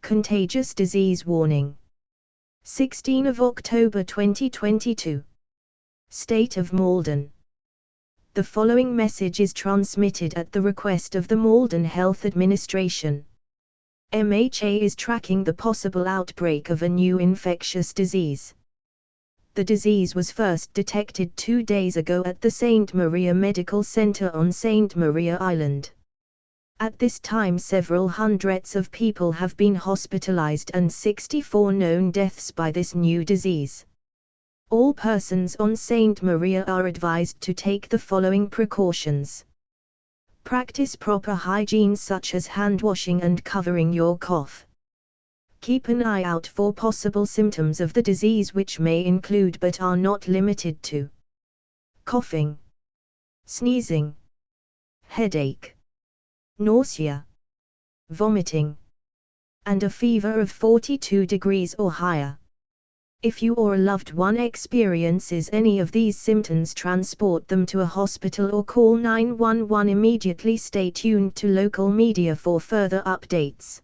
Contagious disease warning. 16 of October 2022. State of Malden. The following message is transmitted at the request of the Malden Health Administration. MHA is tracking the possible outbreak of a new infectious disease. The disease was first detected 2 days ago at the St. Maria Medical Center on St. Maria Island. At this time several hundreds of people have been hospitalized and 64 known deaths by this new disease. All persons on St. Maria are advised to take the following precautions. Practice proper hygiene such as hand washing and covering your cough. Keep an eye out for possible symptoms of the disease which may include but are not limited to coughing, sneezing, headache, nausea, vomiting, and a fever of 42 degrees or higher. If you or a loved one experiences any of these symptoms, transport them to a hospital or call 911 immediately. Stay tuned to local media for further updates.